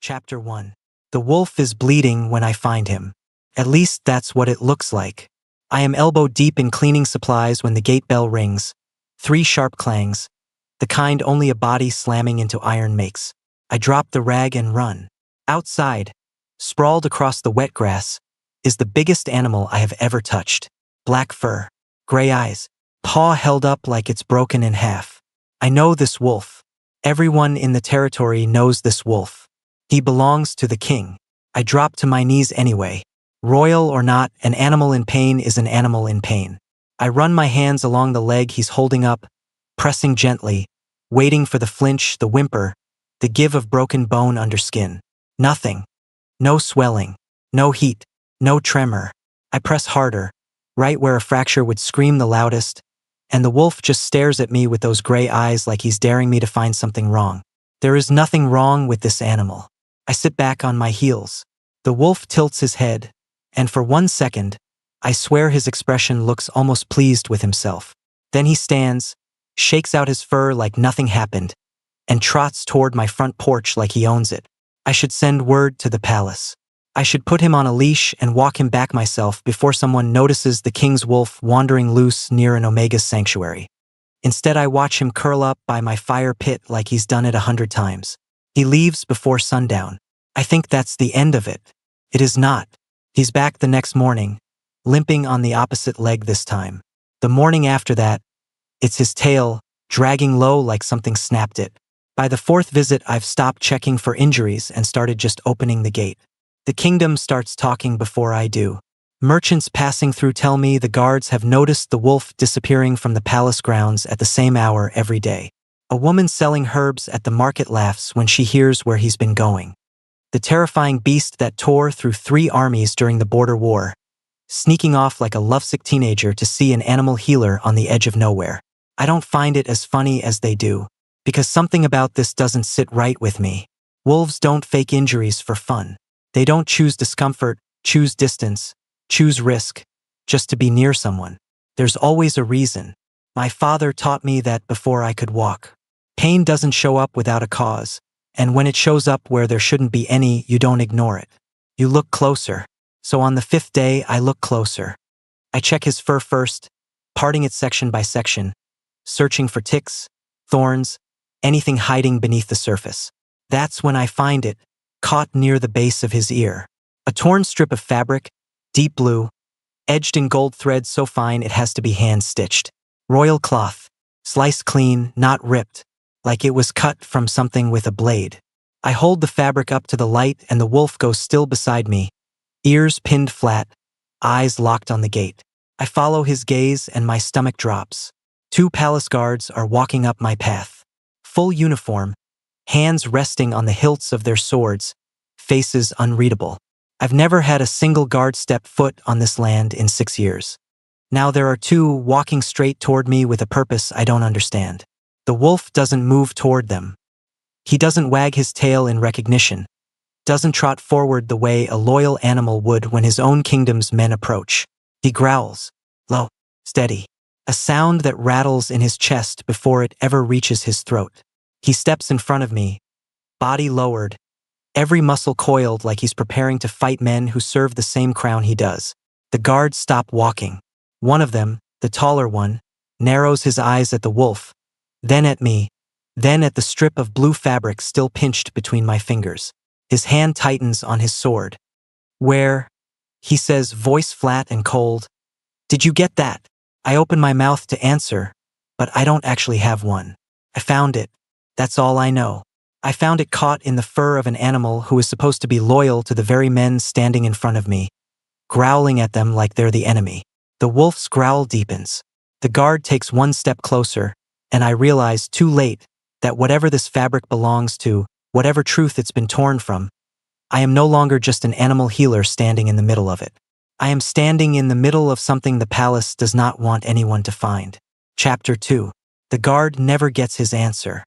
Chapter 1. The wolf is bleeding when I find him. At least that's what it looks like. I am elbow deep in cleaning supplies when the gate bell rings. 3 sharp clangs, the kind only a body slamming into iron makes. I drop the rag and run. Outside, sprawled across the wet grass, is the biggest animal I have ever touched. Black fur, gray eyes, paw held up like it's broken in half. I know this wolf. Everyone in the territory knows this wolf. He belongs to the king. I drop to my knees anyway. Royal or not, an animal in pain is an animal in pain. I run my hands along the leg he's holding up, pressing gently, waiting for the flinch, the whimper, the give of broken bone under skin. Nothing. No swelling. No heat. No tremor. I press harder, right where a fracture would scream the loudest, and the wolf just stares at me with those gray eyes like he's daring me to find something wrong. There is nothing wrong with this animal. I sit back on my heels. The wolf tilts his head, and for 1 second, I swear his expression looks almost pleased with himself. Then he stands, shakes out his fur like nothing happened, and trots toward my front porch like he owns it. I should send word to the palace. I should put him on a leash and walk him back myself before someone notices the king's wolf wandering loose near an Omega's sanctuary. Instead, I watch him curl up by my fire pit like he's done it 100 times. He leaves before sundown. I think that's the end of it. It is not. He's back the next morning, limping on the opposite leg this time. The morning after that, it's his tail, dragging low like something snapped it. By the 4th visit, I've stopped checking for injuries and started just opening the gate. The kingdom starts talking before I do. Merchants passing through tell me the guards have noticed the wolf disappearing from the palace grounds at the same hour every day. A woman selling herbs at the market laughs when she hears where he's been going. The terrifying beast that tore through 3 armies during the border war, sneaking off like a lovesick teenager to see an animal healer on the edge of nowhere. I don't find it as funny as they do, because something about this doesn't sit right with me. Wolves don't fake injuries for fun. They don't choose discomfort, choose distance, choose risk, just to be near someone. There's always a reason. My father taught me that before I could walk. Pain doesn't show up without a cause, and when it shows up where there shouldn't be any, you don't ignore it. You look closer. So on the 5th day, I look closer. I check his fur first, parting it section by section, searching for ticks, thorns, anything hiding beneath the surface. That's when I find it, caught near the base of his ear. A torn strip of fabric, deep blue, edged in gold thread so fine it has to be hand-stitched. Royal cloth, sliced clean, not ripped, like it was cut from something with a blade. I hold the fabric up to the light and the wolf goes still beside me, ears pinned flat, eyes locked on the gate. I follow his gaze and my stomach drops. 2 palace guards are walking up my path. Full uniform, hands resting on the hilts of their swords, faces unreadable. I've never had a single guard step foot on this land in 6 years. Now there are 2 walking straight toward me with a purpose I don't understand. The wolf doesn't move toward them. He doesn't wag his tail in recognition, doesn't trot forward the way a loyal animal would when his own kingdom's men approach. He growls, low, steady, a sound that rattles in his chest before it ever reaches his throat. He steps in front of me, body lowered, every muscle coiled like he's preparing to fight men who serve the same crown he does. The guards stop walking. One of them, the taller one, narrows his eyes at the wolf, then at me, then at the strip of blue fabric still pinched between my fingers. His hand tightens on his sword. Where? He says, voice flat and cold. Did you get that? I open my mouth to answer, but I don't actually have one. I found it. That's all I know. I found it caught in the fur of an animal who is supposed to be loyal to the very men standing in front of me, growling at them like they're the enemy. The wolf's growl deepens. The guard takes 1 step closer, and I realize too late that whatever this fabric belongs to, whatever truth it's been torn from, I am no longer just an animal healer standing in the middle of it. I am standing in the middle of something the palace does not want anyone to find. Chapter 2. The guard never gets his answer.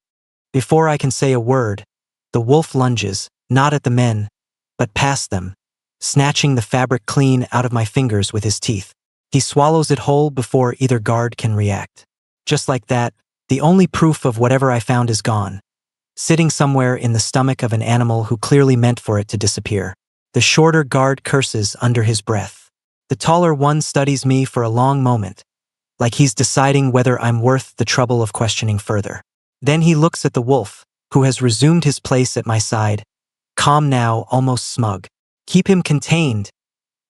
Before I can say a word, the wolf lunges, not at the men, but past them, snatching the fabric clean out of my fingers with his teeth. He swallows it whole before either guard can react. Just like that, the only proof of whatever I found is gone. sitting somewhere in the stomach of an animal who clearly meant for it to disappear. The shorter guard curses under his breath. The taller one studies me for a long moment, like he's deciding whether I'm worth the trouble of questioning further. Then he looks at the wolf, who has resumed his place at my side, calm now, almost smug. "Keep him contained,"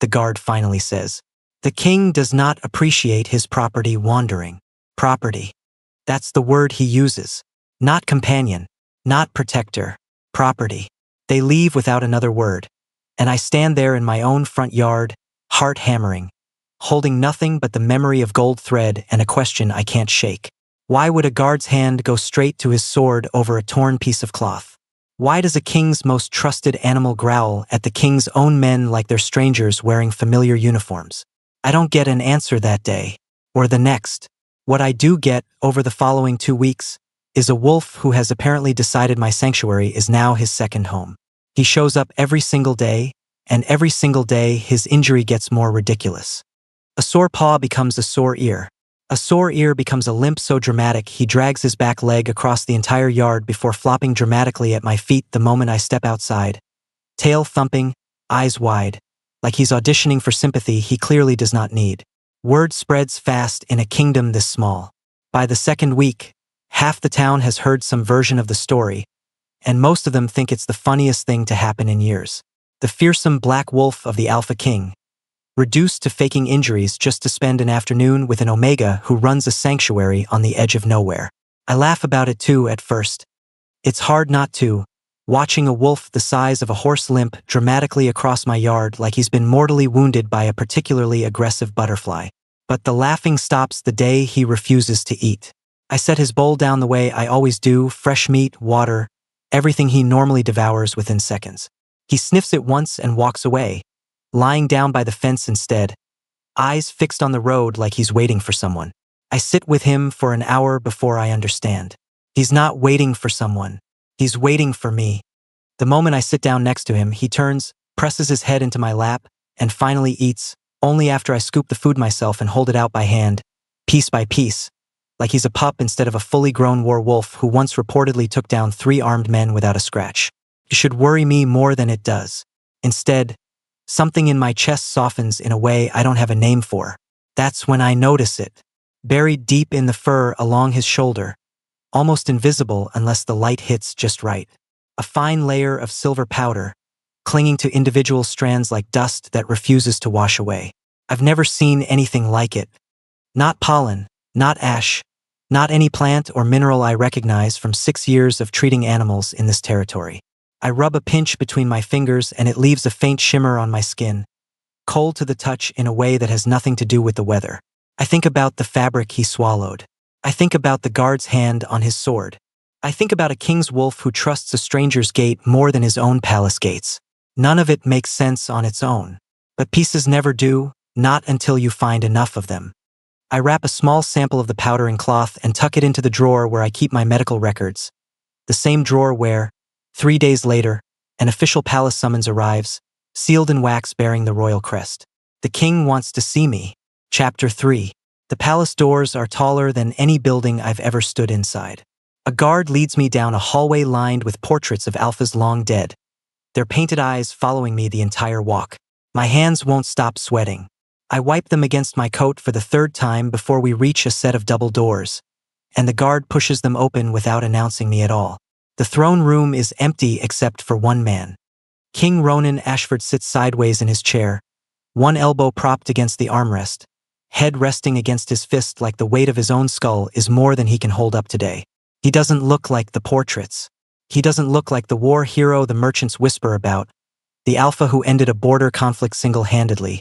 the guard finally says. "The king does not appreciate his property wandering." Property. That's the word he uses. Not companion, not protector. Property. They leave without another word, and I stand there in my own front yard, heart hammering, holding nothing but the memory of gold thread and a question I can't shake. Why would a guard's hand go straight to his sword over a torn piece of cloth? Why does a king's most trusted animal growl at the king's own men like they're strangers wearing familiar uniforms? I don't get an answer that day, or the next. What I do get, over the following 2 weeks, is a wolf who has apparently decided my sanctuary is now his second home. He shows up every single day, and every single day his injury gets more ridiculous. A sore paw becomes a sore ear. A sore ear becomes a limp so dramatic he drags his back leg across the entire yard before flopping dramatically at my feet the moment I step outside. Tail thumping, eyes wide, like he's auditioning for sympathy he clearly does not need. Word spreads fast in a kingdom this small. By the second week, half the town has heard some version of the story, and most of them think it's the funniest thing to happen in years. The fearsome black wolf of the Alpha King, reduced to faking injuries just to spend an afternoon with an Omega who runs a sanctuary on the edge of nowhere. I laugh about it too at first. It's hard not to, watching a wolf the size of a horse limp dramatically across my yard like he's been mortally wounded by a particularly aggressive butterfly. But the laughing stops the day he refuses to eat. I set his bowl down the way I always do, fresh meat, water, everything he normally devours within seconds. He sniffs it once and walks away, lying down by the fence instead, eyes fixed on the road like he's waiting for someone. I sit with him for an hour before I understand. He's not waiting for someone. He's waiting for me. The moment I sit down next to him, he turns, presses his head into my lap, and finally eats, only after I scoop the food myself and hold it out by hand, piece by piece, like he's a pup instead of a fully grown war wolf who once reportedly took down 3 armed men without a scratch. It should worry me more than it does. Instead, something in my chest softens in a way I don't have a name for. That's when I notice it. Buried deep in the fur along his shoulder, almost invisible unless the light hits just right. A fine layer of silver powder, clinging to individual strands like dust that refuses to wash away. I've never seen anything like it. Not pollen, not ash, not any plant or mineral I recognize from 6 years of treating animals in this territory. I rub a pinch between my fingers and it leaves a faint shimmer on my skin, cold to the touch in a way that has nothing to do with the weather. I think about the fabric he swallowed. I think about the guard's hand on his sword. I think about a king's wolf who trusts a stranger's gate more than his own palace gates. None of it makes sense on its own. But pieces never do, not until you find enough of them. I wrap a small sample of the powder in cloth and tuck it into the drawer where I keep my medical records. The same drawer where, 3 days later, an official palace summons arrives, sealed in wax bearing the royal crest. The king wants to see me. Chapter 3. The palace doors are taller than any building I've ever stood inside. A guard leads me down a hallway lined with portraits of Alphas long dead, their painted eyes following me the entire walk. My hands won't stop sweating. I wipe them against my coat for the 3rd time before we reach a set of double doors, and the guard pushes them open without announcing me at all. The throne room is empty except for one man. King Ronan Ashford sits sideways in his chair, one elbow propped against the armrest, head resting against his fist like the weight of his own skull is more than he can hold up today. He doesn't look like the portraits. He doesn't look like the war hero the merchants whisper about, the Alpha who ended a border conflict single-handedly,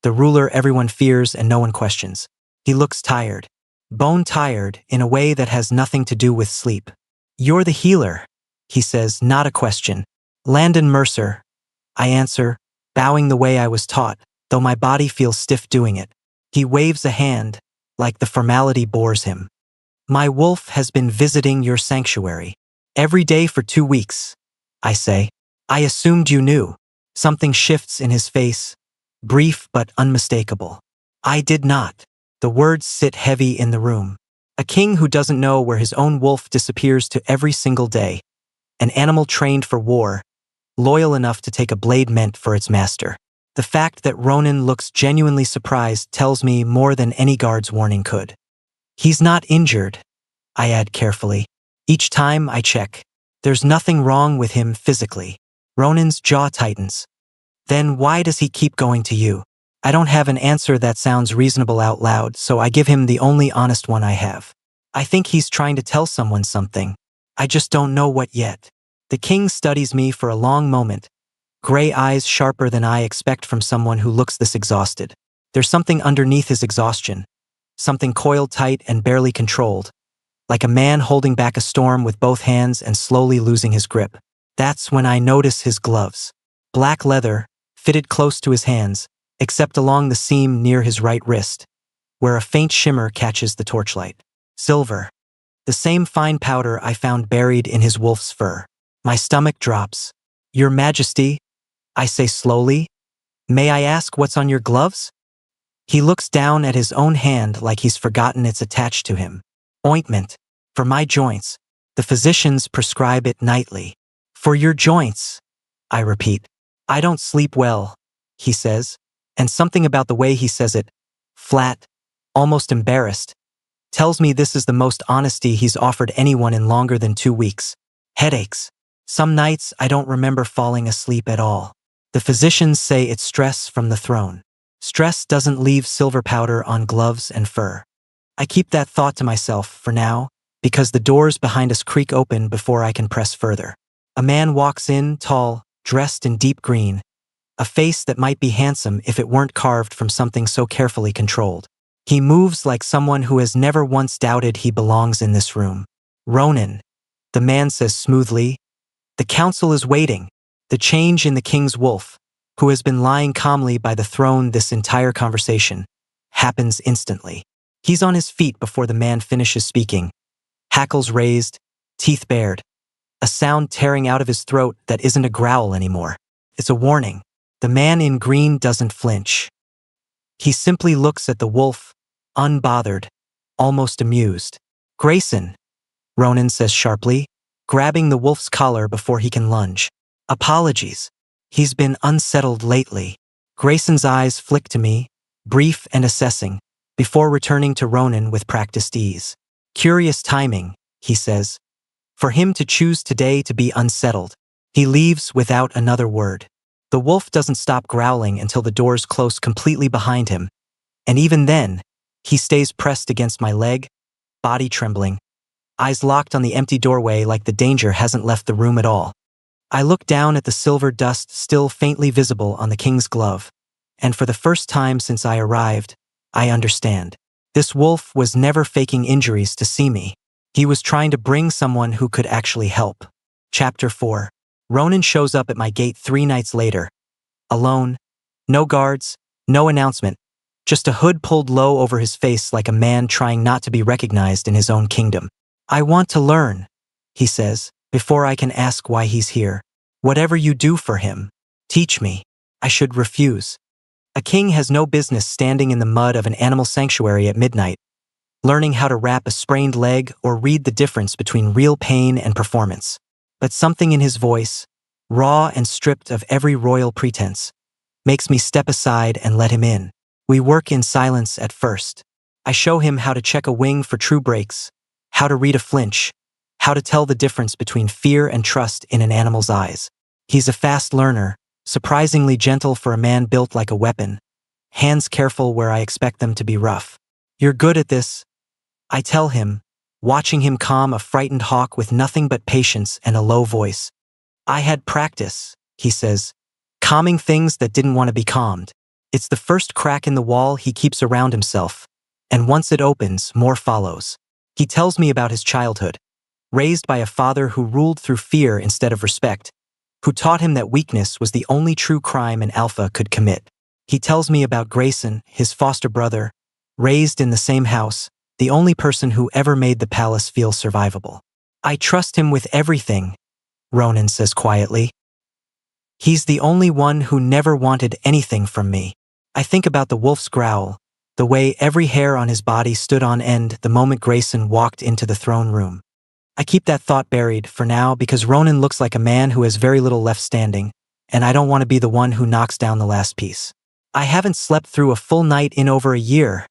the ruler everyone fears and no one questions. He looks tired. Bone tired in a way that has nothing to do with sleep. "You're the healer," he says, not a question. "Landon Mercer," I answer, bowing the way I was taught, though my body feels stiff doing it. He waves a hand, like the formality bores him. "My wolf has been visiting your sanctuary. Every day for 2 weeks," I say. "I assumed you knew." Something shifts in his face, brief but unmistakable. "I did not." The words sit heavy in the room. A king who doesn't know where his own wolf disappears to every single day, an animal trained for war, loyal enough to take a blade meant for its master. The fact that Ronan looks genuinely surprised tells me more than any guard's warning could. He's not injured, I add carefully. Each time I check, there's nothing wrong with him physically. Ronan's jaw tightens. Then why does he keep going to you? I don't have an answer that sounds reasonable out loud, so I give him the only honest one I have. I think he's trying to tell someone something. I just don't know what yet. The king studies me for a long moment, gray eyes sharper than I expect from someone who looks this exhausted. There's something underneath his exhaustion, something coiled tight and barely controlled, like a man holding back a storm with both hands and slowly losing his grip. That's when I notice his gloves. Black leather, fitted close to his hands, except along the seam near his right wrist, where a faint shimmer catches the torchlight. Silver. The same fine powder I found buried in his wolf's fur. My stomach drops. Your Majesty, I say slowly, may I ask what's on your gloves? He looks down at his own hand like he's forgotten it's attached to him. Ointment. For my joints. The physicians prescribe it nightly. For your joints, I repeat. I don't sleep well, he says, and something about the way he says it, flat, almost embarrassed, tells me this is the most honesty he's offered anyone in longer than 2 weeks. Headaches. Some nights I don't remember falling asleep at all. The physicians say it's stress from the throne. Stress doesn't leave silver powder on gloves and fur. I keep that thought to myself for now, because the doors behind us creak open before I can press further. A man walks in, tall, dressed in deep green, a face that might be handsome if it weren't carved from something so carefully controlled. He moves like someone who has never once doubted he belongs in this room. Ronan, the man says smoothly. The council is waiting. The change in the king's wolf, who has been lying calmly by the throne this entire conversation, happens instantly. He's on his feet before the man finishes speaking, hackles raised, teeth bared, a sound tearing out of his throat that isn't a growl anymore. It's a warning. The man in green doesn't flinch. He simply looks at the wolf, unbothered, almost amused. Grayson, Ronan says sharply, grabbing the wolf's collar before he can lunge. Apologies. He's been unsettled lately. Grayson's eyes flick to me, brief and assessing, before returning to Ronan with practiced ease. Curious timing, he says. For him to choose today to be unsettled. He leaves without another word. The wolf doesn't stop growling until the doors close completely behind him, and even then, he stays pressed against my leg, body trembling, eyes locked on the empty doorway like the danger hasn't left the room at all. I look down at the silver dust still faintly visible on the king's glove, and for the first time since I arrived, I understand. This wolf was never faking injuries to see me. He was trying to bring someone who could actually help. Chapter 4. Ronan shows up at my gate 3 nights later. Alone. No guards, no announcement. Just a hood pulled low over his face like a man trying not to be recognized in his own kingdom. I want to learn, he says, before I can ask why he's here. Whatever you do for him, teach me. I should refuse. A king has no business standing in the mud of an animal sanctuary at midnight, learning how to wrap a sprained leg or read the difference between real pain and performance. But something in his voice, raw and stripped of every royal pretense, makes me step aside and let him in. We work in silence at first. I show him how to check a wing for true breaks, how to read a flinch, how to tell the difference between fear and trust in an animal's eyes. He's a fast learner, surprisingly gentle for a man built like a weapon, hands careful where I expect them to be rough. You're good at this, I tell him, watching him calm a frightened hawk with nothing but patience and a low voice. I had practice, he says, calming things that didn't want to be calmed. It's the first crack in the wall he keeps around himself, and once it opens, more follows. He tells me about his childhood, raised by a father who ruled through fear instead of respect, who taught him that weakness was the only true crime an alpha could commit. He tells me about Grayson, his foster brother, raised in the same house, the only person who ever made the palace feel survivable. I trust him with everything, Ronan says quietly. He's the only one who never wanted anything from me. I think about the wolf's growl, the way every hair on his body stood on end the moment Grayson walked into the throne room. I keep that thought buried for now because Ronan looks like a man who has very little left standing, and I don't want to be the one who knocks down the last piece. I haven't slept through a full night in over a year,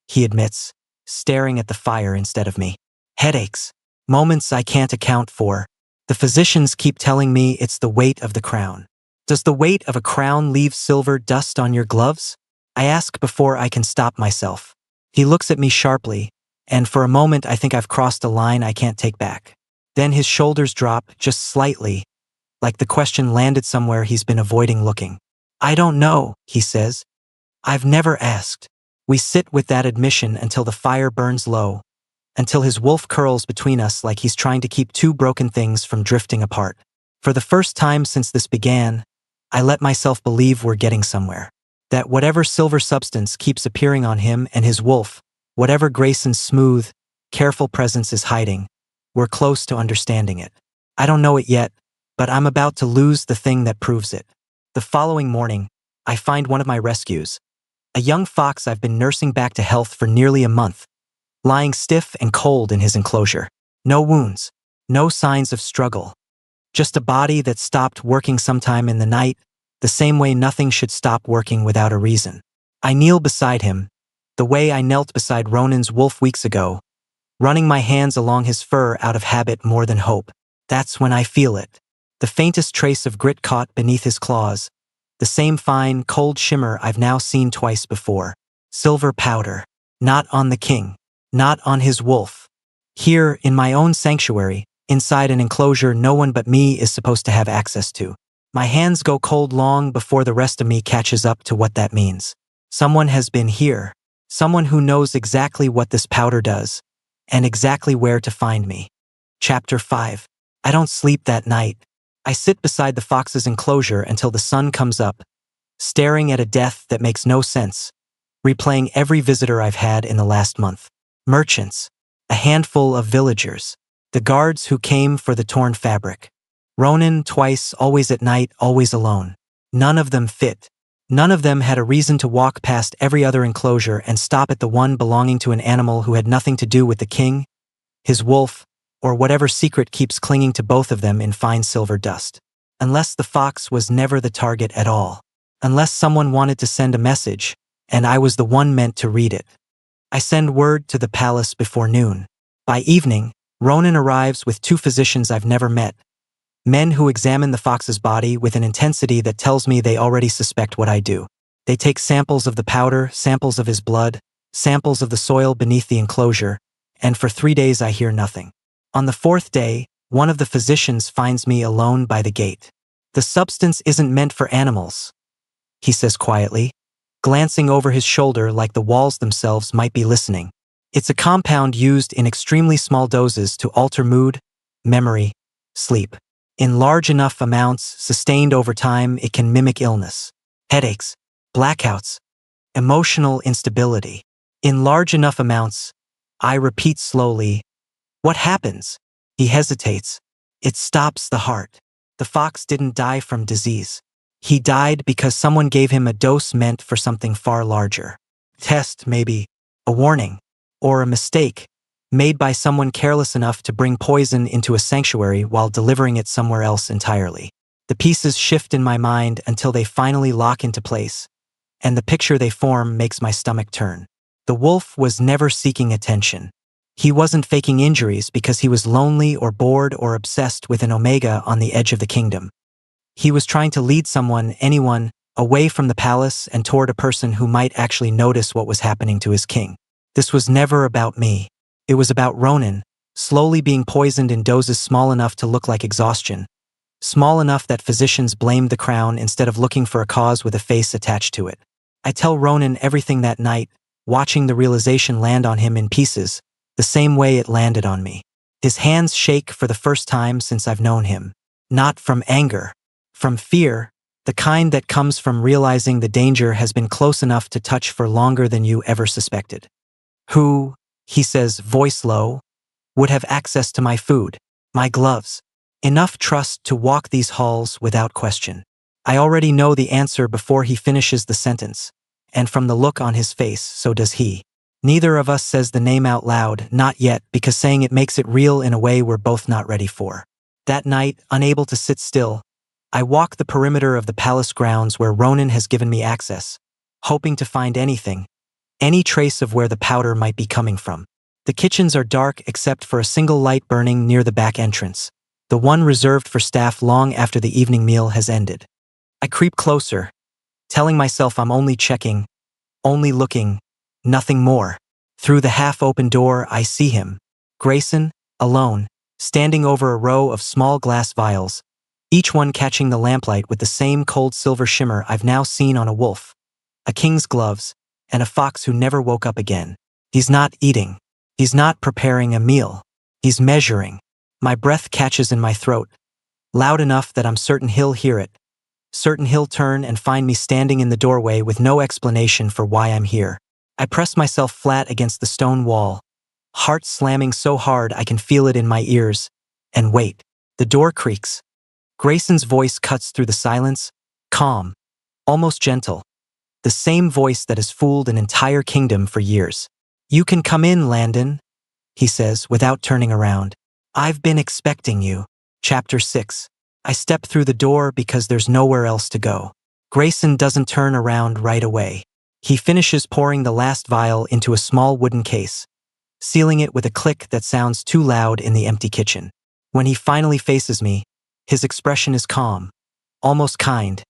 he admits, staring at the fire instead of me. Headaches. Moments I can't account for. The physicians keep telling me it's the weight of the crown. Does the weight of a crown leave silver dust on your gloves? I ask before I can stop myself. He looks at me sharply, and for a moment I think I've crossed a line I can't take back. Then his shoulders drop just slightly, like the question landed somewhere he's been avoiding looking. I don't know, he says. I've never asked. We sit with that admission until the fire burns low, until his wolf curls between us like he's trying to keep two broken things from drifting apart. For the first time since this began, I let myself believe we're getting somewhere. That whatever silver substance keeps appearing on him and his wolf, whatever Grayson's smooth, careful presence is hiding, we're close to understanding it. I don't know it yet, but I'm about to lose the thing that proves it. The following morning, I find one of my rescues, a young fox I've been nursing back to health for nearly a month, lying stiff and cold in his enclosure. No wounds, no signs of struggle. Just a body that stopped working sometime in the night, the same way nothing should stop working without a reason. I kneel beside him, the way I knelt beside Ronan's wolf weeks ago, running my hands along his fur out of habit more than hope. That's when I feel it. The faintest trace of grit caught beneath his claws, the same fine, cold shimmer I've now seen twice before. Silver powder. Not on the king. Not on his wolf. Here, in my own sanctuary, inside an enclosure no one but me is supposed to have access to. My hands go cold long before the rest of me catches up to what that means. Someone has been here. Someone who knows exactly what this powder does, and exactly where to find me. Chapter 5. I don't sleep that night. I sit beside the fox's enclosure until the sun comes up, staring at a death that makes no sense, replaying every visitor I've had in the last month. Merchants. A handful of villagers. The guards who came for the torn fabric. Ronan twice, always at night, always alone. None of them fit. None of them had a reason to walk past every other enclosure and stop at the one belonging to an animal who had nothing to do with the king, his wolf, or whatever secret keeps clinging to both of them in fine silver dust. Unless the fox was never the target at all. Unless someone wanted to send a message, and I was the one meant to read it. I send word to the palace before noon. By evening, Ronan arrives with two physicians I've never met. Men who examine the fox's body with an intensity that tells me they already suspect what I do. They take samples of the powder, samples of his blood, samples of the soil beneath the enclosure, and for 3 days I hear nothing. On the 4th day, one of the physicians finds me alone by the gate. The substance isn't meant for animals, he says quietly, glancing over his shoulder like the walls themselves might be listening. It's a compound used in extremely small doses to alter mood, memory, sleep. In large enough amounts, sustained over time, it can mimic illness, headaches, blackouts, emotional instability. In large enough amounts, I repeat slowly, what happens? He hesitates. It stops the heart. The fox didn't die from disease. He died because someone gave him a dose meant for something far larger. Test, maybe, a warning, or a mistake, made by someone careless enough to bring poison into a sanctuary while delivering it somewhere else entirely. The pieces shift in my mind until they finally lock into place, and the picture they form makes my stomach turn. The wolf was never seeking attention. He wasn't faking injuries because he was lonely or bored or obsessed with an omega on the edge of the kingdom. He was trying to lead someone, anyone, away from the palace and toward a person who might actually notice what was happening to his king. This was never about me. It was about Ronan, slowly being poisoned in doses small enough to look like exhaustion, small enough that physicians blamed the crown instead of looking for a cause with a face attached to it. I tell Ronan everything that night, watching the realization land on him in pieces, the same way it landed on me. His hands shake for the first time since I've known him. Not from anger, from fear, the kind that comes from realizing the danger has been close enough to touch for longer than you ever suspected. Who, he says, voice low, would have access to my food, my gloves, enough trust to walk these halls without question. I already know the answer before he finishes the sentence, and from the look on his face, so does he. Neither of us says the name out loud, not yet, because saying it makes it real in a way we're both not ready for. That night, unable to sit still, I walk the perimeter of the palace grounds where Ronan has given me access, hoping to find anything, any trace of where the powder might be coming from. The kitchens are dark except for a single light burning near the back entrance, the one reserved for staff long after the evening meal has ended. I creep closer, telling myself I'm only checking, only looking, nothing more. Through the half-open door, I see him, Grayson, alone, standing over a row of small glass vials, each one catching the lamplight with the same cold silver shimmer I've now seen on a wolf, a king's gloves, and a fox who never woke up again. He's not eating. He's not preparing a meal. He's measuring. My breath catches in my throat, loud enough that I'm certain he'll hear it, certain he'll turn and find me standing in the doorway with no explanation for why I'm here. I press myself flat against the stone wall, heart slamming so hard I can feel it in my ears, and wait. The door creaks. Grayson's voice cuts through the silence, calm, almost gentle. The same voice that has fooled an entire kingdom for years. "You can come in, Landon," he says without turning around. "I've been expecting you." Chapter 6. I step through the door because there's nowhere else to go. Grayson doesn't turn around right away. He finishes pouring the last vial into a small wooden case, sealing it with a click that sounds too loud in the empty kitchen. When he finally faces me, his expression is calm, almost kind,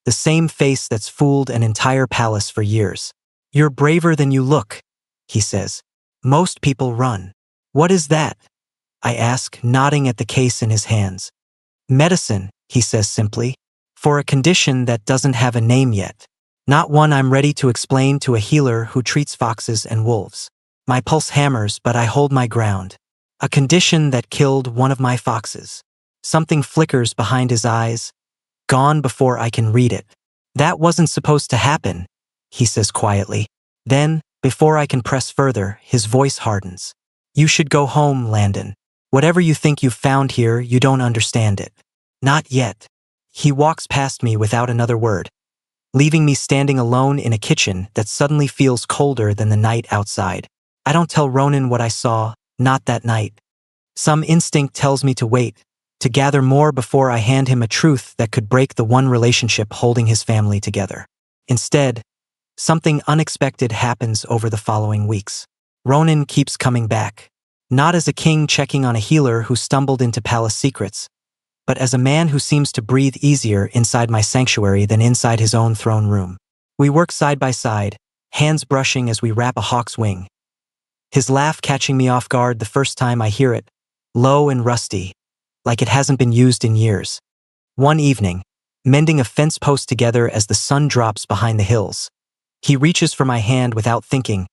the same face that's fooled an entire palace for years. "You're braver than you look," he says. "Most people run." "What is that?" I ask, nodding at the case in his hands. "Medicine," he says simply, "for a condition that doesn't have a name yet. Not one I'm ready to explain to a healer who treats foxes and wolves." My pulse hammers, but I hold my ground. "A condition that killed one of my foxes." Something flickers behind his eyes, gone before I can read it. "That wasn't supposed to happen," he says quietly. Then, before I can press further, his voice hardens. "You should go home, Landon. Whatever you think you've found here, you don't understand it. Not yet." He walks past me without another word, leaving me standing alone in a kitchen that suddenly feels colder than the night outside. I don't tell Ronan what I saw, not that night. Some instinct tells me to wait, to gather more before I hand him a truth that could break the one relationship holding his family together. Instead, something unexpected happens over the following weeks. Ronan keeps coming back, not as a king checking on a healer who stumbled into palace secrets, but as a man who seems to breathe easier inside my sanctuary than inside his own throne room. We work side by side, hands brushing as we wrap a hawk's wing. His laugh catching me off guard the first time I hear it, low and rusty, like it hasn't been used in years. One evening, mending a fence post together as the sun drops behind the hills, he reaches for my hand without thinking,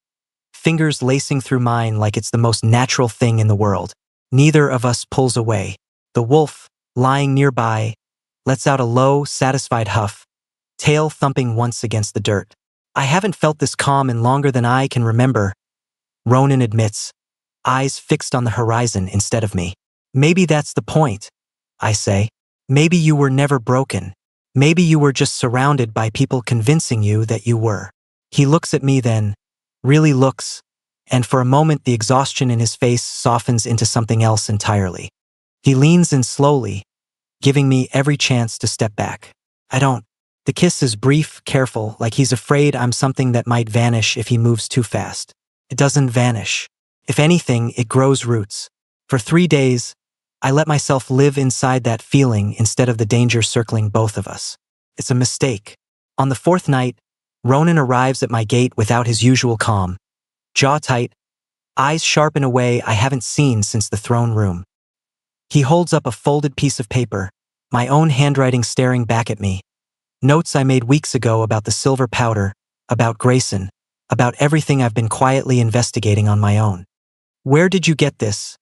fingers lacing through mine like it's the most natural thing in the world. Neither of us pulls away. The wolf, lying nearby, lets out a low, satisfied huff, tail thumping once against the dirt. "I haven't felt this calm in longer than I can remember," Ronan admits, eyes fixed on the horizon instead of me. "Maybe that's the point," I say. "Maybe you were never broken. Maybe you were just surrounded by people convincing you that you were." He looks at me then, really looks, and for a moment the exhaustion in his face softens into something else entirely. He leans in slowly, giving me every chance to step back. I don't. The kiss is brief, careful, like he's afraid I'm something that might vanish if he moves too fast. It doesn't vanish. If anything, it grows roots. For 3 days, I let myself live inside that feeling instead of the danger circling both of us. It's a mistake. On the 4th night, Ronan arrives at my gate without his usual calm. Jaw tight, eyes sharp in a way I haven't seen since the throne room. He holds up a folded piece of paper, my own handwriting staring back at me. Notes I made weeks ago about the silver powder, about Grayson, about everything I've been quietly investigating on my own. "Where did you get this?"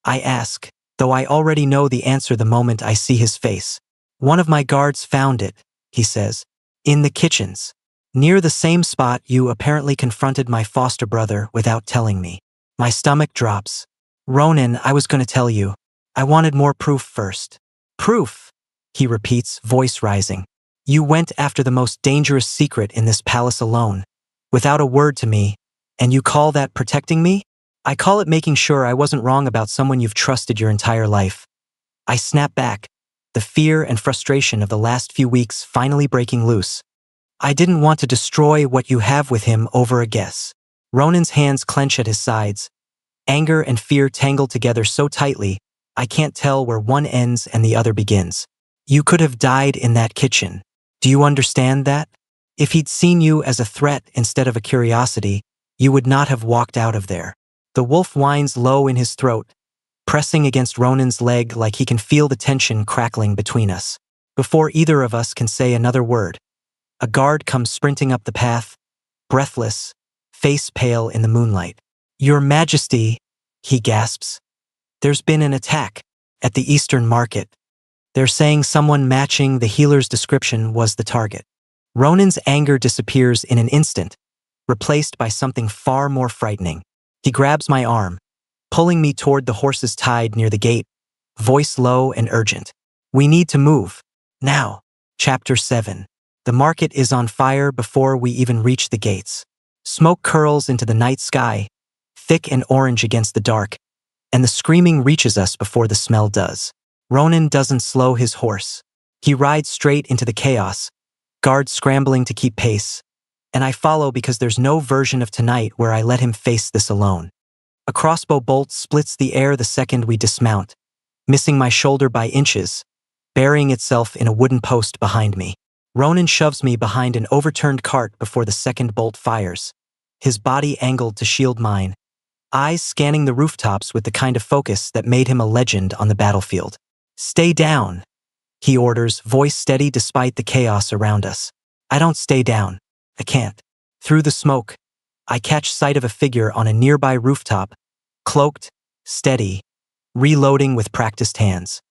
I ask, though I already know the answer the moment I see his face. "One of my guards found it," he says. "In the kitchens. Near the same spot you apparently confronted my foster brother without telling me." My stomach drops. "Ronan, I was going to tell you. I wanted more proof first." "Proof?" he repeats, voice rising. "You went after the most dangerous secret in this palace alone, without a word to me, And you call that protecting me? I call it making sure I wasn't wrong about someone you've trusted your entire life. I snap back, the fear and frustration of the last few weeks finally breaking loose. I didn't want to destroy what you have with him over a guess. Ronan's hands clench at his sides. Anger and fear tangled together so tightly, I can't tell where one ends and the other begins. You could have died in that kitchen. Do you understand that? If he'd seen you as a threat instead of a curiosity, you would not have walked out of there. The wolf whines low in his throat, pressing against Ronan's leg like he can feel the tension crackling between us. Before either of us can say another word, a guard comes sprinting up the path, breathless, face pale in the moonlight. Your Majesty, he gasps. There's been an attack at the Eastern Market. They're saying someone matching the healer's description was the target. Ronan's anger disappears in an instant, replaced by something far more frightening. He grabs my arm, pulling me toward the horses tied near the gate, voice low and urgent. We need to move. Now. Chapter 7. The market is on fire before we even reach the gates. Smoke curls into the night sky, thick and orange against the dark, and the screaming reaches us before the smell does. Ronan doesn't slow his horse. He rides straight into the chaos, guards scrambling to keep pace, and I follow because there's no version of tonight where I let him face this alone. A crossbow bolt splits the air the second we dismount, missing my shoulder by inches, burying itself in a wooden post behind me. Ronan shoves me behind an overturned cart before the second bolt fires, his body angled to shield mine, eyes scanning the rooftops with the kind of focus that made him a legend on the battlefield. Stay down, he orders, voice steady despite the chaos around us. I don't stay down. I can't. Through the smoke, I catch sight of a figure on a nearby rooftop, cloaked, steady, reloading with practiced hands.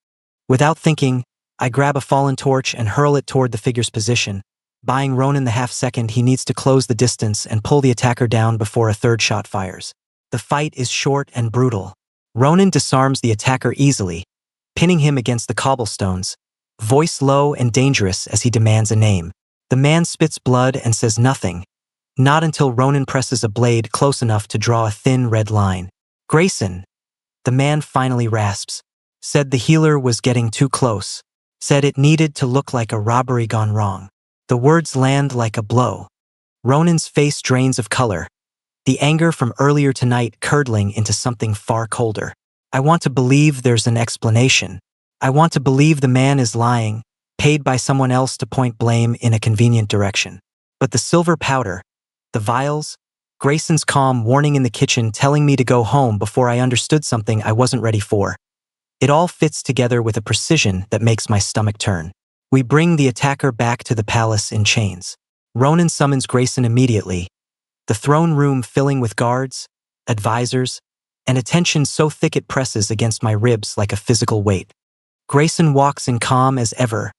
Without thinking, I grab a fallen torch and hurl it toward the figure's position, buying Ronan the half-second he needs to close the distance and pull the attacker down before a third shot fires. The fight is short and brutal. Ronan disarms the attacker easily, pinning him against the cobblestones, voice low and dangerous as he demands a name. The man spits blood and says nothing, not until Ronan presses a blade close enough to draw a thin red line. Grayson, the man finally rasps, said the healer was getting too close, said it needed to look like a robbery gone wrong. The words land like a blow. Ronan's face drains of color, the anger from earlier tonight curdling into something far colder. I want to believe there's an explanation. I want to believe the man is lying, paid by someone else to point blame in a convenient direction. But the silver powder, the vials, Grayson's calm warning in the kitchen telling me to go home before I understood something I wasn't ready for. It all fits together with a precision that makes my stomach turn. We bring the attacker back to the palace in chains. Ronan summons Grayson immediately, the throne room filling with guards, advisors, and attention so thick it presses against my ribs like a physical weight. Grayson walks in calm as ever,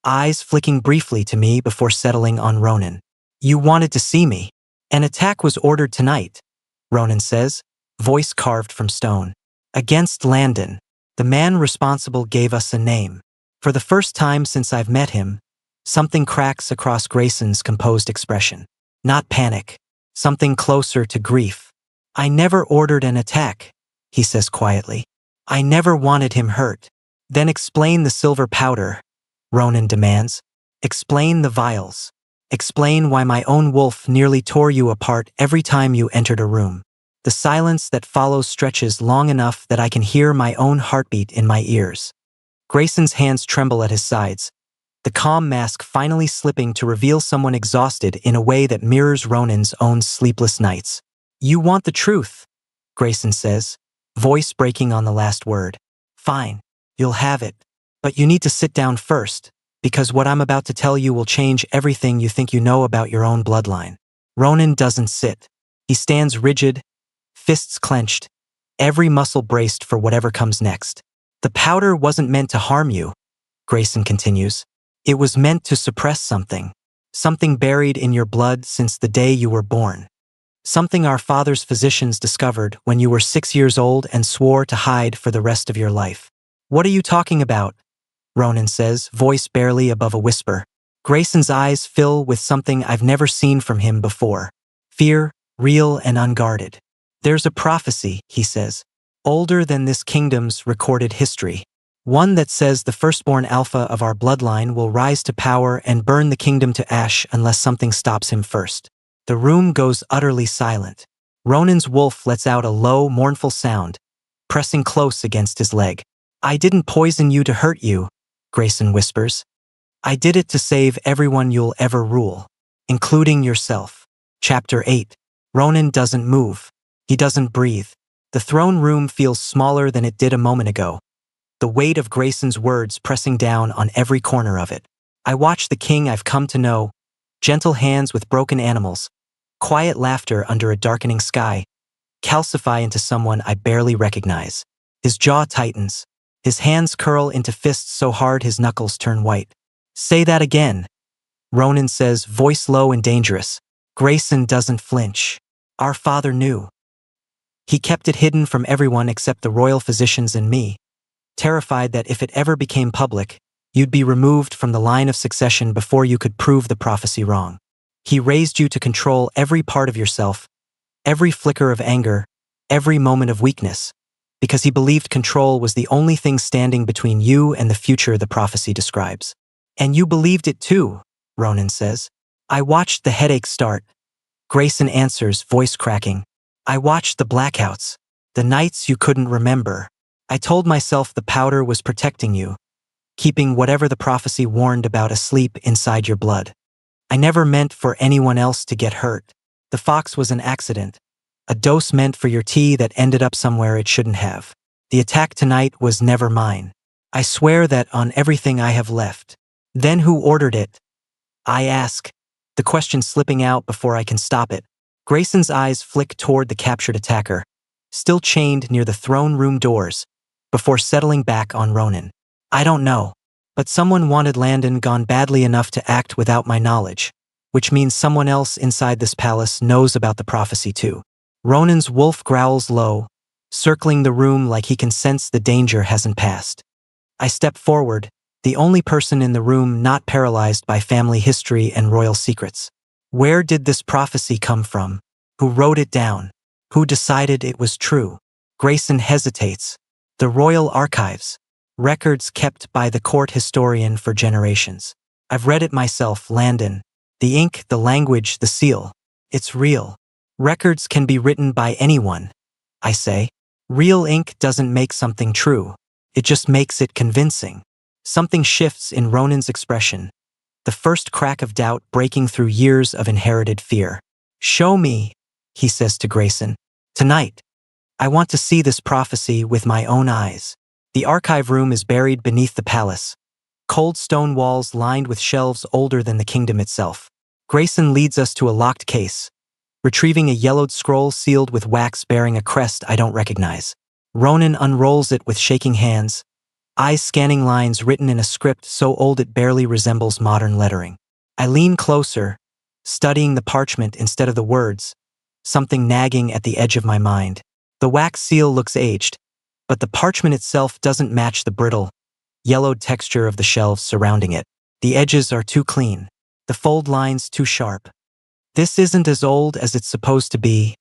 eyes flicking briefly to me before settling on Ronan. You wanted to see me. An attack was ordered tonight, Ronan says, voice carved from stone. Against Landon. The man responsible gave us a name. For the first time since I've met him, something cracks across Grayson's composed expression. Not panic. Something closer to grief. I never ordered an attack, he says quietly. I never wanted him hurt. Then explain the silver powder, Ronan demands. Explain the vials. Explain why my own wolf nearly tore you apart every time you entered a room. The silence that follows stretches long enough that I can hear my own heartbeat in my ears. Grayson's hands tremble at his sides, the calm mask finally slipping to reveal someone exhausted in a way that mirrors Ronan's own sleepless nights. You want the truth, Grayson says, voice breaking on the last word. Fine, you'll have it. But you need to sit down first, because what I'm about to tell you will change everything you think you know about your own bloodline. Ronan doesn't sit. He stands rigid, fists clenched, every muscle braced for whatever comes next. The powder wasn't meant to harm you, Grayson continues. It was meant to suppress something buried in your blood since the day you were born. Something our father's physicians discovered when you were 6 years old and swore to hide for the rest of your life. What are you talking about? Ronan says, voice barely above a whisper. Grayson's eyes fill with something I've never seen from him before. Fear, real and unguarded. There's a prophecy, he says, older than this kingdom's recorded history. One that says the firstborn alpha of our bloodline will rise to power and burn the kingdom to ash unless something stops him first. The room goes utterly silent. Ronan's wolf lets out a low, mournful sound, pressing close against his leg. I didn't poison you to hurt you, Grayson whispers. I did it to save everyone you'll ever rule, including yourself. Chapter 8. Ronan doesn't move. He doesn't breathe. The throne room feels smaller than it did a moment ago, the weight of Grayson's words pressing down on every corner of it. I watch the king I've come to know, gentle hands with broken animals, quiet laughter under a darkening sky, calcify into someone I barely recognize. His jaw tightens. His hands curl into fists so hard his knuckles turn white. Say that again, Ronan says, voice low and dangerous. Grayson doesn't flinch. Our father knew. He kept it hidden from everyone except the royal physicians and me, terrified that if it ever became public, you'd be removed from the line of succession before you could prove the prophecy wrong. He raised you to control every part of yourself, every flicker of anger, every moment of weakness, because he believed control was the only thing standing between you and the future the prophecy describes. And you believed it too, Ronan says. I watched the headache start. Grayson answers, voice cracking. I watched the blackouts, the nights you couldn't remember. I told myself the powder was protecting you, keeping whatever the prophecy warned about asleep inside your blood. I never meant for anyone else to get hurt. The fox was an accident, a dose meant for your tea that ended up somewhere it shouldn't have. The attack tonight was never mine. I swear that on everything I have left. Then who ordered it? I ask, the question slipping out before I can stop it. Grayson's eyes flick toward the captured attacker, still chained near the throne room doors, before settling back on Ronan. I don't know, but someone wanted Landon gone badly enough to act without my knowledge, which means someone else inside this palace knows about the prophecy too. Ronan's wolf growls low, circling the room like he can sense the danger hasn't passed. I step forward, the only person in the room not paralyzed by family history and royal secrets. Where did this prophecy come from? Who wrote it down? Who decided it was true? Grayson hesitates. The royal archives. Records kept by the court historian for generations. I've read it myself, Landon. The ink, the language, the seal. It's real. Records can be written by anyone, I say. Real ink doesn't make something true. It just makes it convincing. Something shifts in Ronan's expression, the first crack of doubt breaking through years of inherited fear. Show me, he says to Grayson. Tonight. I want to see this prophecy with my own eyes. The archive room is buried beneath the palace. Cold stone walls lined with shelves older than the kingdom itself. Grayson leads us to a locked case, retrieving a yellowed scroll sealed with wax bearing a crest I don't recognize. Ronan unrolls it with shaking hands, eyes scanning lines written in a script so old it barely resembles modern lettering. I lean closer, studying the parchment instead of the words, something nagging at the edge of my mind. The wax seal looks aged, but the parchment itself doesn't match the brittle, yellowed texture of the shelves surrounding it. The edges are too clean, the fold lines too sharp. This isn't as old as it's supposed to be,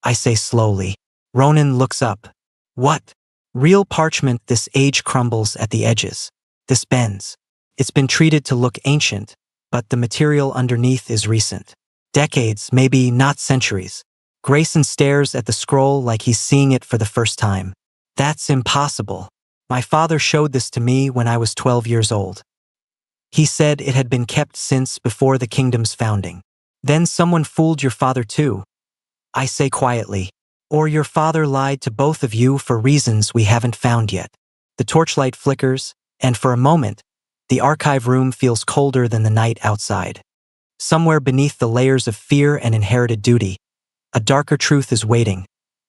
I say slowly. Ronan looks up. What? Real parchment, this age crumbles at the edges. This bends. It's been treated to look ancient, but the material underneath is recent. Decades, maybe not centuries. Grayson stares at the scroll like he's seeing it for the first time. That's impossible. My father showed this to me when I was 12 years old. He said it had been kept since before the kingdom's founding. Then someone fooled your father too, I say quietly. Or your father lied to both of you for reasons we haven't found yet. The torchlight flickers, and for a moment, the archive room feels colder than the night outside. Somewhere beneath the layers of fear and inherited duty, a darker truth is waiting,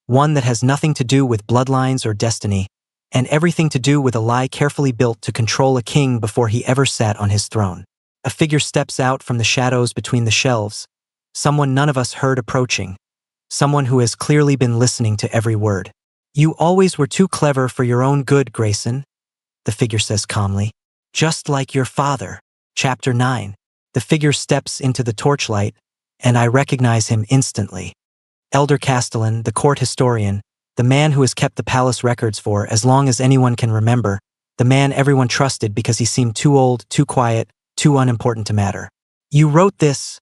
one that has nothing to do with bloodlines or destiny, and everything to do with a lie carefully built to control a king before he ever sat on his throne. A figure steps out from the shadows between the shelves, someone none of us heard approaching. Someone who has clearly been listening to every word. You always were too clever for your own good, Grayson, the figure says calmly. Just like your father. Chapter 9. The figure steps into the torchlight, and I recognize him instantly. Elder Castellan, the court historian, the man who has kept the palace records for as long as anyone can remember, the man everyone trusted because he seemed too old, too quiet, too unimportant to matter. You wrote this,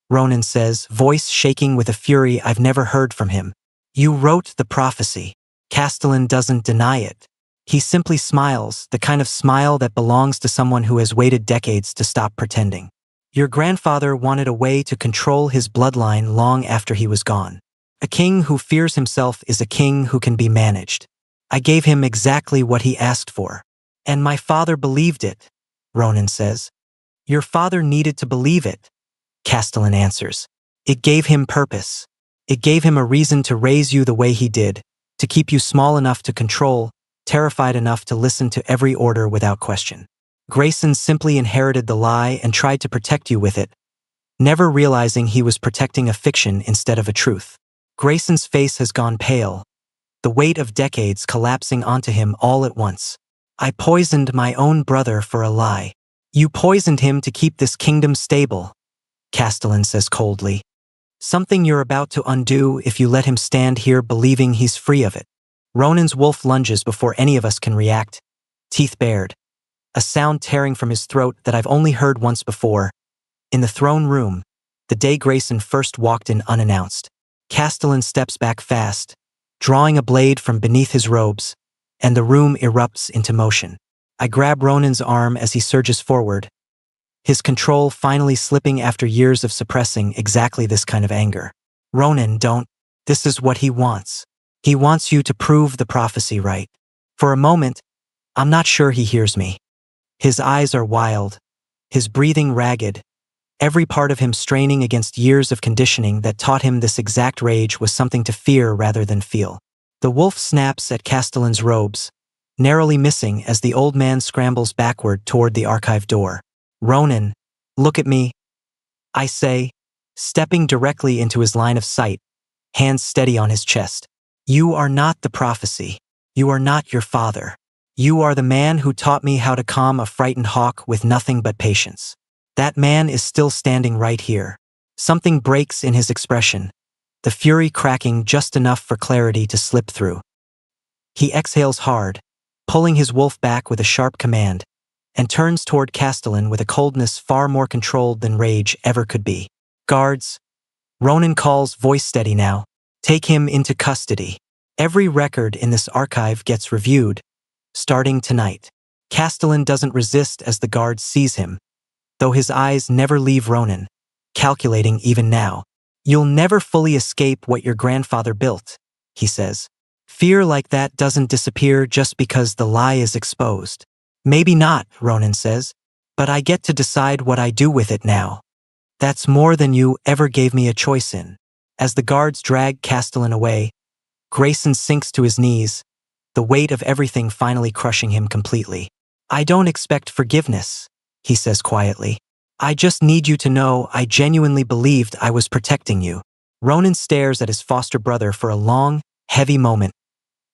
Ronan says, voice shaking with a fury I've never heard from him. You wrote the prophecy. Castellan doesn't deny it. He simply smiles, the kind of smile that belongs to someone who has waited decades to stop pretending. Your grandfather wanted a way to control his bloodline long after he was gone. A king who fears himself is a king who can be managed. I gave him exactly what he asked for. And my father believed it, Ronan says. Your father needed to believe it, Castellan answers. It gave him purpose. It gave him a reason to raise you the way he did, to keep you small enough to control, terrified enough to listen to every order without question. Grayson simply inherited the lie and tried to protect you with it, never realizing he was protecting a fiction instead of a truth. Grayson's face has gone pale, the weight of decades collapsing onto him all at once. I poisoned my own brother for a lie. You poisoned him to keep this kingdom stable, Castellan says coldly. Something you're about to undo if you let him stand here believing he's free of it. Ronan's wolf lunges before any of us can react, teeth bared, a sound tearing from his throat that I've only heard once before. In the throne room, the day Grayson first walked in unannounced, Castellan steps back fast, drawing a blade from beneath his robes, and the room erupts into motion. I grab Ronan's arm as he surges forward, his control finally slipping after years of suppressing exactly this kind of anger. Ronan, don't. This is what he wants. He wants you to prove the prophecy right. For a moment, I'm not sure he hears me. His eyes are wild, his breathing ragged, every part of him straining against years of conditioning that taught him this exact rage was something to fear rather than feel. The wolf snaps at Castellan's robes, narrowly missing as the old man scrambles backward toward the archive door. Ronan, look at me, I say, stepping directly into his line of sight, hands steady on his chest. You are not the prophecy. You are not your father. You are the man who taught me how to calm a frightened hawk with nothing but patience. That man is still standing right here. Something breaks in his expression, the fury cracking just enough for clarity to slip through. He exhales hard, pulling his wolf back with a sharp command, and turns toward Castellan with a coldness far more controlled than rage ever could be. Guards, Ronan calls, voice steady now. Take him into custody. Every record in this archive gets reviewed, starting tonight. Castellan doesn't resist as the guard sees him, though his eyes never leave Ronan, calculating even now. You'll never fully escape what your grandfather built, he says. Fear like that doesn't disappear just because the lie is exposed. Maybe not, Ronan says, but I get to decide what I do with it now. That's more than you ever gave me a choice in. As the guards drag Castellan away, Grayson sinks to his knees, the weight of everything finally crushing him completely. I don't expect forgiveness, he says quietly. I just need you to know I genuinely believed I was protecting you. Ronan stares at his foster brother for a long, heavy moment,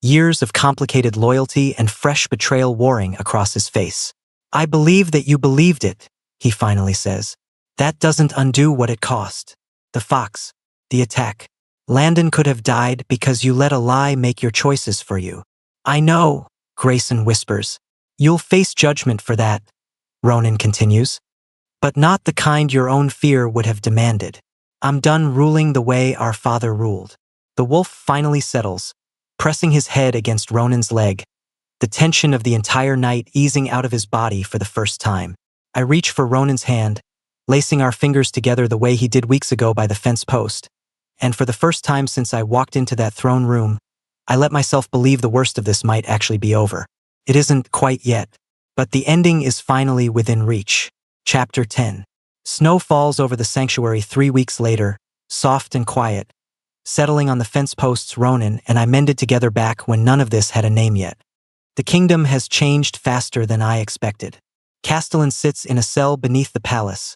years of complicated loyalty and fresh betrayal warring across his face. I believe that you believed it, he finally says. That doesn't undo what it cost. The fox, the attack. Landon could have died because you let a lie make your choices for you. I know, Grayson whispers. You'll face judgment for that, Ronan continues. But not the kind your own fear would have demanded. I'm done ruling the way our father ruled. The wolf finally settles, pressing his head against Ronan's leg, the tension of the entire night easing out of his body for the first time. I reach for Ronan's hand, lacing our fingers together the way he did weeks ago by the fence post. And for the first time since I walked into that throne room, I let myself believe the worst of this might actually be over. It isn't quite yet, but the ending is finally within reach. Chapter 10. Snow falls over the sanctuary 3 weeks later, soft and quiet, settling on the fence posts Ronan and I mended together back when none of this had a name yet. The kingdom has changed faster than I expected. Castellan sits in a cell beneath the palace,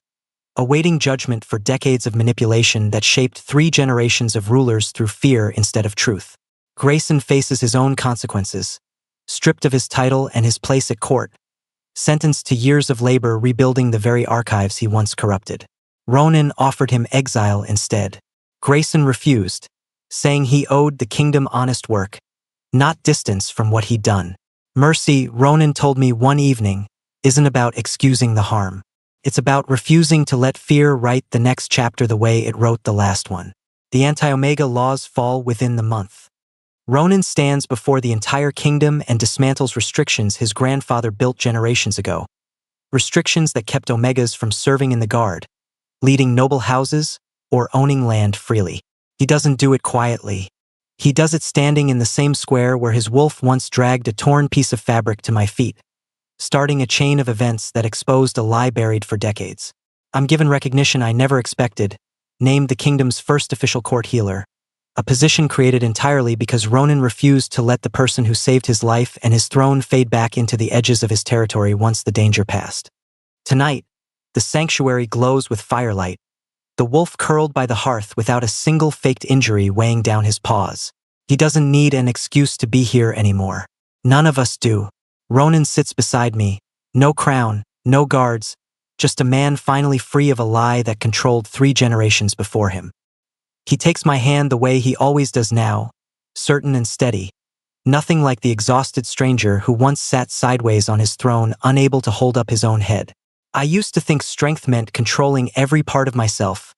awaiting judgment for decades of manipulation that shaped 3 generations of rulers through fear instead of truth. Grayson faces his own consequences, stripped of his title and his place at court, sentenced to years of labor rebuilding the very archives he once corrupted. Ronan offered him exile instead. Grayson refused, saying he owed the kingdom honest work, not distance from what he'd done. Mercy, Ronan told me one evening, isn't about excusing the harm. It's about refusing to let fear write the next chapter the way it wrote the last one. The Anti-Omega laws fall within the month. Ronan stands before the entire kingdom and dismantles restrictions his grandfather built generations ago. Restrictions that kept Omegas from serving in the guard, leading noble houses, or owning land freely. He doesn't do it quietly. He does it standing in the same square where his wolf once dragged a torn piece of fabric to my feet, starting a chain of events that exposed a lie buried for decades. I'm given recognition I never expected, named the kingdom's first official court healer, a position created entirely because Ronan refused to let the person who saved his life and his throne fade back into the edges of his territory once the danger passed. Tonight, the sanctuary glows with firelight, the wolf curled by the hearth without a single faked injury weighing down his paws. He doesn't need an excuse to be here anymore. None of us do. Ronan sits beside me, no crown, no guards, just a man finally free of a lie that controlled 3 generations before him. He takes my hand the way he always does now, certain and steady, nothing like the exhausted stranger who once sat sideways on his throne, unable to hold up his own head. I used to think strength meant controlling every part of myself,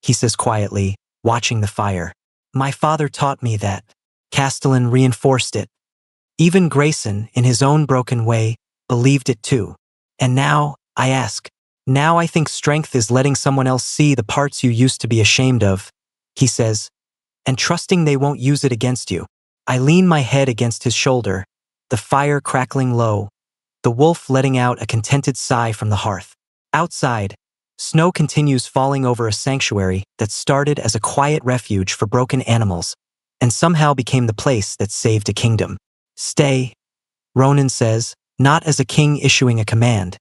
he says quietly, watching the fire. My father taught me that. Castellan reinforced it. Even Grayson, in his own broken way, believed it too. And now, I ask, now I think strength is letting someone else see the parts you used to be ashamed of, he says, and trusting they won't use it against you. I lean my head against his shoulder, the fire crackling low, the wolf letting out a contented sigh from the hearth. Outside, snow continues falling over a sanctuary that started as a quiet refuge for broken animals and somehow became the place that saved a kingdom. Stay, Ronan says, not as a king issuing a command,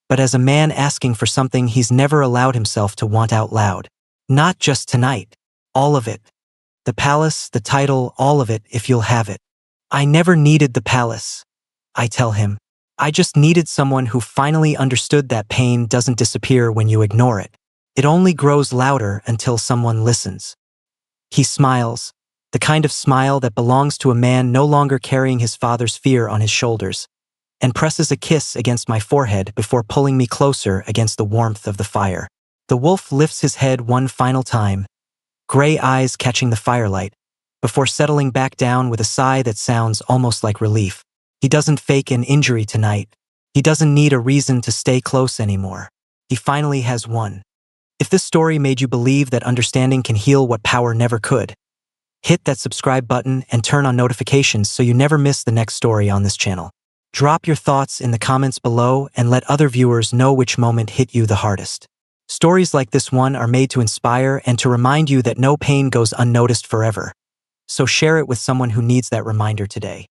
but as a man asking for something he's never allowed himself to want out loud. Not just tonight. All of it. The palace, the title, all of it if you'll have it. I never needed the palace, I tell him. I just needed someone who finally understood that pain doesn't disappear when you ignore it. It only grows louder until someone listens. He smiles, the kind of smile that belongs to a man no longer carrying his father's fear on his shoulders, and presses a kiss against my forehead before pulling me closer against the warmth of the fire. The wolf lifts his head one final time, gray eyes catching the firelight, before settling back down with a sigh that sounds almost like relief. He doesn't fake an injury tonight. He doesn't need a reason to stay close anymore. He finally has one. If this story made you believe that understanding can heal what power never could, hit that subscribe button and turn on notifications so you never miss the next story on this channel. Drop your thoughts in the comments below and let other viewers know which moment hit you the hardest. Stories like this one are made to inspire and to remind you that no pain goes unnoticed forever. So share it with someone who needs that reminder today.